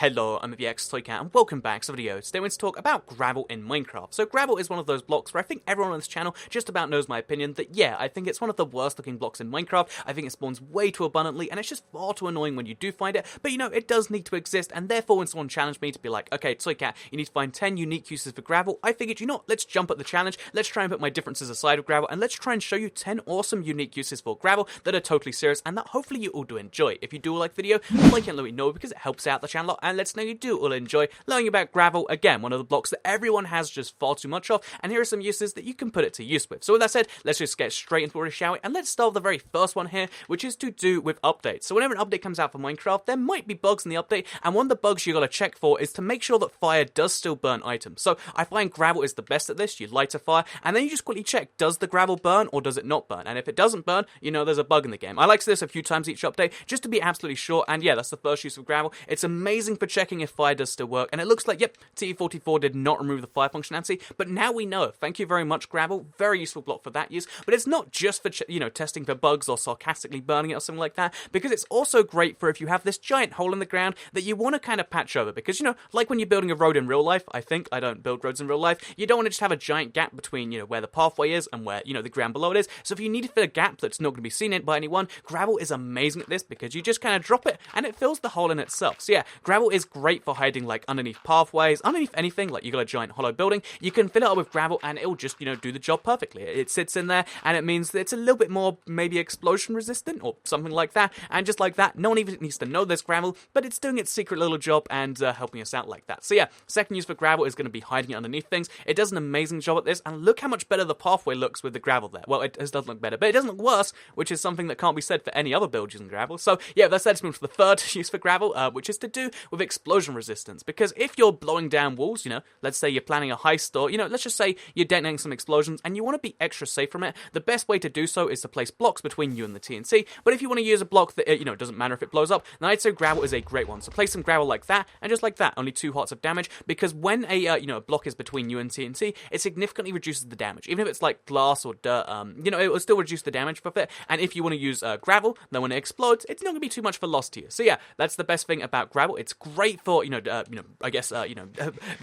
Hello, I'm the Toycat, and welcome back to the video. Today we're going to talk about gravel in Minecraft. So gravel is one of those blocks where I think everyone on this channel just about knows my opinion that yeah, I think it's one of the worst looking blocks in Minecraft. I think it spawns way too abundantly, and it's just far too annoying when you do find it. But you know, it does need to exist, and therefore when someone challenged me to be like, okay, Toycat, you need to find 10 unique uses for gravel, I figured, you know what, let's jump at the challenge, let's try and put my differences aside of gravel, and let's try and show you 10 awesome unique uses for gravel that are totally serious, and that hopefully you all do enjoy. If you do like the video, like and let me know because it helps out the channel, and let's know you do all enjoy learning about gravel. Again, one of the blocks that everyone has just far too much of, and here are some uses that you can put it to use with. So with that said, let's just get straight into it, shall we? And let's start with the very first one here, which is to do with updates. So whenever an update comes out for Minecraft, there might be bugs in the update, and one of the bugs you gotta check for is to make sure that fire does still burn items. So I find gravel is the best at this. You light a fire, and then you just quickly check, does the gravel burn or does it not burn? And if it doesn't burn, you know there's a bug in the game. I like to do this a few times each update, just to be absolutely sure, and yeah, that's the first use of gravel. It's amazing for checking if fire does still work, and it looks like, yep, TE44 did not remove the fire functionality, but now we know. Thank you very much, gravel. Very useful block for that use, but it's not just for, testing for bugs or sarcastically burning it or something like that, because it's also great for if you have this giant hole in the ground that you want to kind of patch over, because, like when you're building a road in real life, I don't build roads in real life, you don't want to just have a giant gap between, where the pathway is and where, the ground below it is. So if you need to fill a gap that's not going to be seen by anyone, gravel is amazing at this, because you just kind of drop it and it fills the hole in itself. So yeah, gravel is great for hiding like underneath pathways, underneath anything, like you got a giant hollow building, you can fill it up with gravel and it'll just, do the job perfectly. It sits in there and it means that it's a little bit more maybe explosion resistant or something like that, and just like that, no one even needs to know there's gravel, but it's doing its secret little job and helping us out like that. So yeah, second use for gravel is going to be hiding it underneath things. It does an amazing job at this, and look how much better the pathway looks with the gravel there. Well, it does look better, but it doesn't look worse, which is something that can't be said for any other build using gravel. So yeah, that's let's move to the third use for gravel, which is to do with explosion resistance. Because if you're blowing down walls, let's say you're planning a heist, or let's just say you're detonating some explosions and you want to be extra safe from it, the best way to do so is to place blocks between you and the TNT. But if you want to use a block that it doesn't matter if it blows up, then I'd say gravel is a great one. So place some gravel like that, and just like that, only 2 hearts of damage, because when a block is between you and TNT, it significantly reduces the damage. Even if it's like glass or dirt, it will still reduce the damage for it. And if you want to use gravel, then when it explodes, it's not going to be too much of a loss to you. So yeah, that's the best thing about gravel. It's great for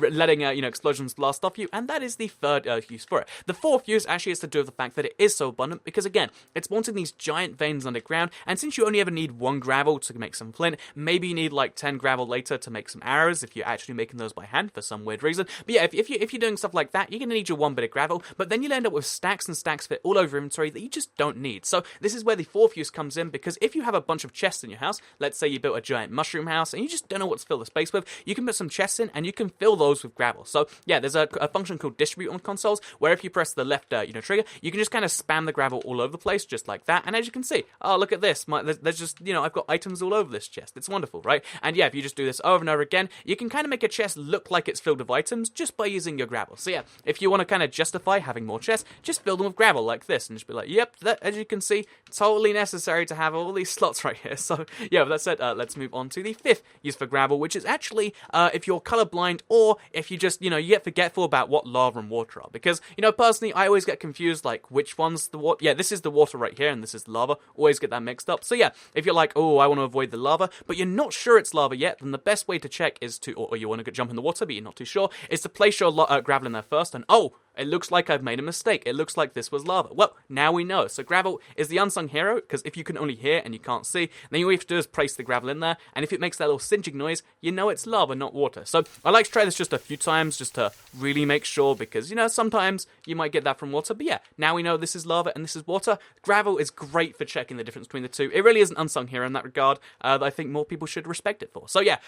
letting explosions blast off you, and that is the third use for it. The fourth use actually is to do with the fact that it is so abundant, because again, it's spawns in these giant veins underground, and since you only ever need 1 gravel to make some flint, maybe you need like 10 gravel later to make some arrows if you're actually making those by hand for some weird reason. But yeah, if you're doing stuff like that, you're going to need your 1 bit of gravel, but then you'll end up with stacks and stacks of it all over your inventory that you just don't need. So this is where the fourth use comes in, because if you have a bunch of chests in your house, let's say you built a giant mushroom house and you just don't know what to fill the space with, you can put some chests in and you can fill those with gravel. So yeah, there's a function called distribute on consoles, where if you press the left trigger, you can just kind of spam the gravel all over the place, just like that. And as you can see, oh, look at this, there's just, I've got items all over this chest. It's wonderful, right? And yeah, if you just do this over and over again, you can kind of make a chest look like it's filled with items just by using your gravel. So yeah, if you want to kind of justify having more chests, just fill them with gravel like this, and just be like, yep, that, as you can see, totally necessary to have all these slots right here. So yeah, with that said, let's move on to the fifth use for gravel, which is actually if you're colorblind, or if you just, you get forgetful about what lava and water are. Because, personally, I always get confused, like, which one's the water? Yeah, this is the water right here, and this is lava. Always get that mixed up. So yeah, if you're like, oh, I want to avoid the lava, but you're not sure it's lava yet, then the best way to check is to, or you want to jump in the water, but you're not too sure, is to place your gravel in there first, and oh, it looks like I've made a mistake. It looks like this was lava. Well, now we know. So gravel is the unsung hero, because if you can only hear and you can't see, then all you have to do is place the gravel in there, and if it makes that little singeing noise, you know it's lava, not water. So I like to try this just a few times, just to really make sure, because, sometimes you might get that from water, but yeah, now we know this is lava and this is water. Gravel is great for checking the difference between the two. It really is an unsung hero in that regard, that I think more people should respect it for. So yeah,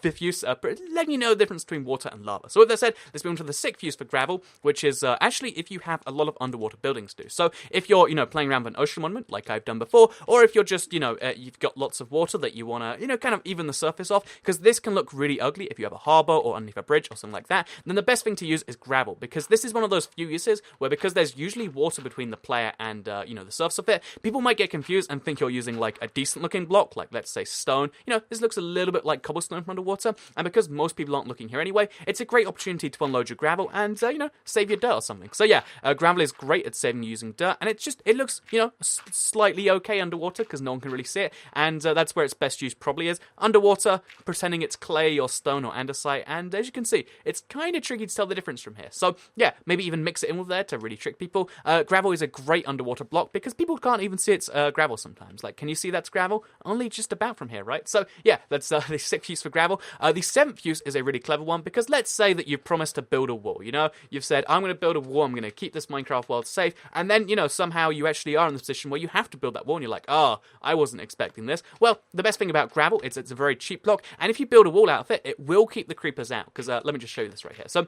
fifth use, letting you know the difference between water and lava. So with that said, let's move on to the sixth use for gravel, which is actually if you have a lot of underwater buildings to do. So if you're, playing around with an ocean monument, like I've done before, or if you're just, you've got lots of water that you want to, kind of even the surface off, because this can look really ugly if you have a harbor or underneath a bridge or something like that, then the best thing to use is gravel, because this is one of those few uses where, because there's usually water between the player and, the surface of it, people might get confused and think you're using like a decent looking block, like let's say stone. This looks a little bit like cobblestone from underwater, and because most people aren't looking here anyway, it's a great opportunity to unload your gravel and, save save your dirt or something. So yeah, gravel is great at saving you using dirt, and it looks, slightly okay underwater because no one can really see it, and that's where its best use probably is, underwater, pretending it's clay or stone or andesite, and as you can see, it's kind of tricky to tell the difference from here. So yeah, maybe even mix it in with there to really trick people. Gravel is a great underwater block because people can't even see it's gravel sometimes. Like, can you see that's gravel? Only just about from here, right? So yeah, that's the 6th use for gravel. The 7th use is a really clever one because let's say that you've promised to build a wall, You've said, I'm going to build a wall, I'm going to keep this Minecraft world safe, and then, somehow you actually are in the position where you have to build that wall, and you're like, oh, I wasn't expecting this. Well, the best thing about gravel is it's a very cheap block, and if you build a wall out of it, it will keep the creepers out, because let me just show you this right here. So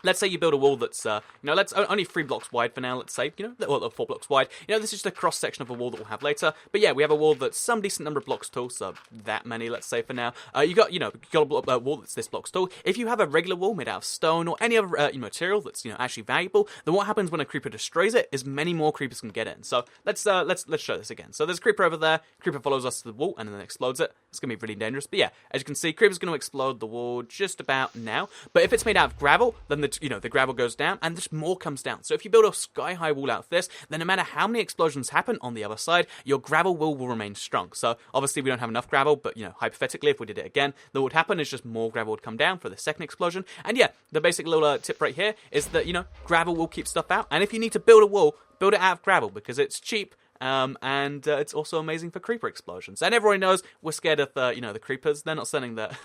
let's say you build a wall that's, let's only 3 blocks wide for now, let's say, or 4 blocks wide. This is just a cross-section of a wall that we'll have later. But yeah, we have a wall that's some decent number of blocks tall, so that many, let's say, for now. You got a wall that's this blocks tall. If you have a regular wall made out of stone or any other material that's, actually valuable, then what happens when a creeper destroys it is many more creepers can get in. So let's show this again. So there's a creeper over there. Creeper follows us to the wall and then explodes it. It's going to be really dangerous. But yeah, as you can see, creeper's going to explode the wall just about now. But if it's made out of gravel, then the gravel goes down and just more comes down. So if you build a sky-high wall out of this, then no matter how many explosions happen on the other side, your gravel wall will remain strong. So obviously we don't have enough gravel, but hypothetically, if we did it again, then what would happen is just more gravel would come down for the second explosion. And yeah, the basic little tip right here is that, gravel will keep stuff out. And if you need to build a wall, build it out of gravel because it's cheap. And it's also amazing for creeper explosions. And everyone knows we're scared of, the creepers. They're not sending that.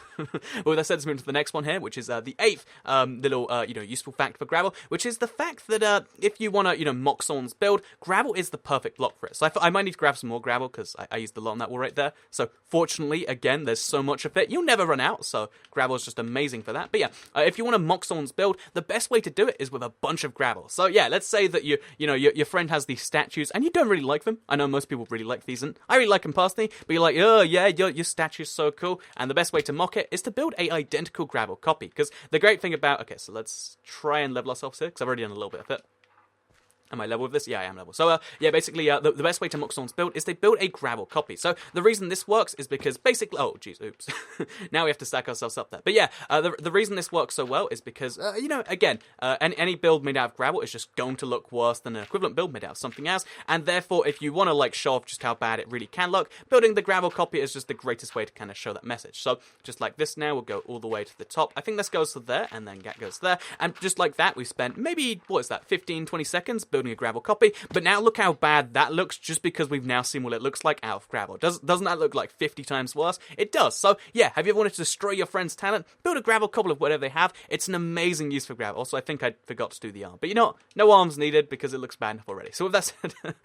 Well, that sends me into the next one here, which is the 8th little, useful fact for gravel, which is the fact that if you want to, mock someone's build, gravel is the perfect block for it. So I might need to grab some more gravel because I used a lot on that wall right there. So fortunately, again, there's so much of it, you'll never run out. So gravel is just amazing for that. But yeah, if you want to mock someone's build, the best way to do it is with a bunch of gravel. So yeah, let's say that your friend has these statues and you don't really like them. I know most people really like these, and I really like them personally, but you're like, oh yeah, your statue's so cool, and the best way to mock it is to build a identical gravel copy, because the great thing about, okay, so let's try and level ourselves here, because I've already done a little bit of it. Am I level with this? Yeah, I am level. So, yeah, basically, the best way to mock someone's build is they build a gravel copy. So, the reason this works is because basically... Oh, jeez, oops. Now we have to stack ourselves up there. But yeah, the reason this works so well is because, again, any build made out of gravel is just going to look worse than an equivalent build made out of something else. And therefore, if you want to, show off just how bad it really can look, building the gravel copy is just the greatest way to kind of show that message. So, just like this now, we'll go all the way to the top. I think this goes to there, and then that goes there. And just like that, we spent maybe, 15, 20 seconds building a gravel copy, but now look how bad that looks just because we've now seen what it looks like out of gravel. Doesn't that look like 50 times worse? It does. So yeah, have you ever wanted to destroy your friend's talent? Build a gravel copy of whatever they have. It's an amazing use for gravel. Also, I think I forgot to do the arm, but no arms needed because it looks bad enough already. So with that said,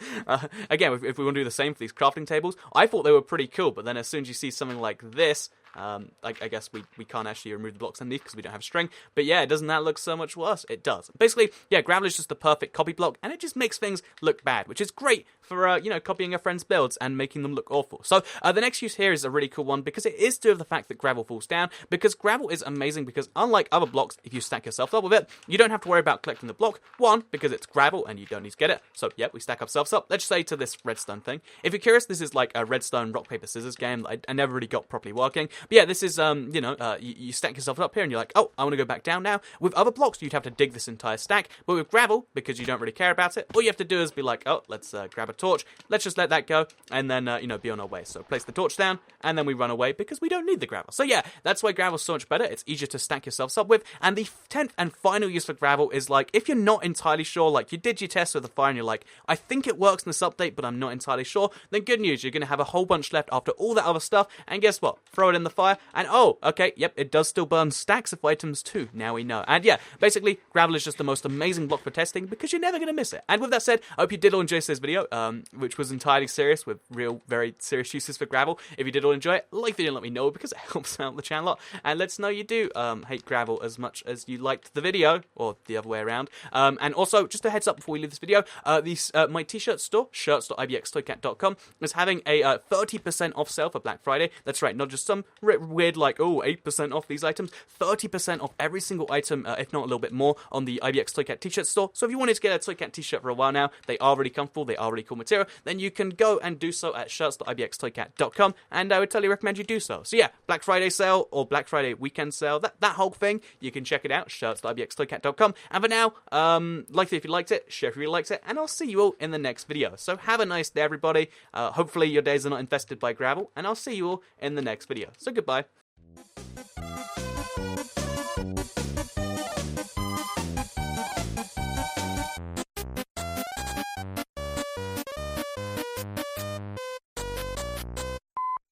again, if we want to do the same for these crafting tables, I thought they were pretty cool, but then as soon as you see something like this, I guess we can't actually remove the blocks underneath because we don't have string. But yeah, doesn't that look so much worse? It does. Basically, yeah, gravel is just the perfect copy block, and it just makes things look bad, which is great for, copying a friend's builds and making them look awful. So the next use here is a really cool one because it is due to the fact that gravel falls down, because gravel is amazing because unlike other blocks, if you stack yourself up with it, you don't have to worry about collecting the block. One, because it's gravel and you don't need to get it. So yeah, we stack ourselves up. Let's say to this redstone thing. If you're curious, this is like a redstone rock, paper, scissors game that I never really got properly working. But yeah, this is, you stack yourself up here and you're like, oh, I want to go back down now. With other blocks, you'd have to dig this entire stack. But with gravel, because you don't really care about it, all you have to do is be like, oh, let's grab a torch. Let's just let that go and then, be on our way. So place the torch down and then we run away because we don't need the gravel. So yeah, that's why gravel's so much better. It's easier to stack yourselves up with. And the 10th and final use for gravel is like, if you're not entirely sure, like you did your test with the fire and you're like, I think it works in this update, but I'm not entirely sure, then good news, you're going to have a whole bunch left after all that other stuff. And guess what? Throw it in the fire and oh, okay, yep, it does still burn stacks of items too. Now we know. And yeah, basically, gravel is just the most amazing block for testing because you're never going to miss it. And with that said, I hope you did all enjoy this video, which was entirely serious with real, very serious uses for gravel. If you did all enjoy it, like the video, let me know because it helps out the channel a lot. And let's know you do hate gravel as much as you liked the video, or the other way around. And also, just a heads up before we leave this video, my t-shirt store, shirts.ibxtoycat.com, is having a 30% off sale for Black Friday. That's right, not just some weird like, oh, 8% off these items, 30% off every single item, if not a little bit more, on the IBX Toy Cat t-shirt store. So if you wanted to get a Toy Cat t-shirt for a while now, they are really comfortable, they are really cool material, then you can go and do so at shirts.ibxtoycat.com, and I would totally recommend you do so. So yeah, Black Friday sale or Black Friday weekend sale, that whole thing, you can check it out, shirts.ibxtoycat.com. And for now, like it if you liked it, share if you liked it, and I'll see you all in the next video. So have a nice day, everybody. Hopefully your days are not infested by gravel, and I'll see you all in the next video. So goodbye.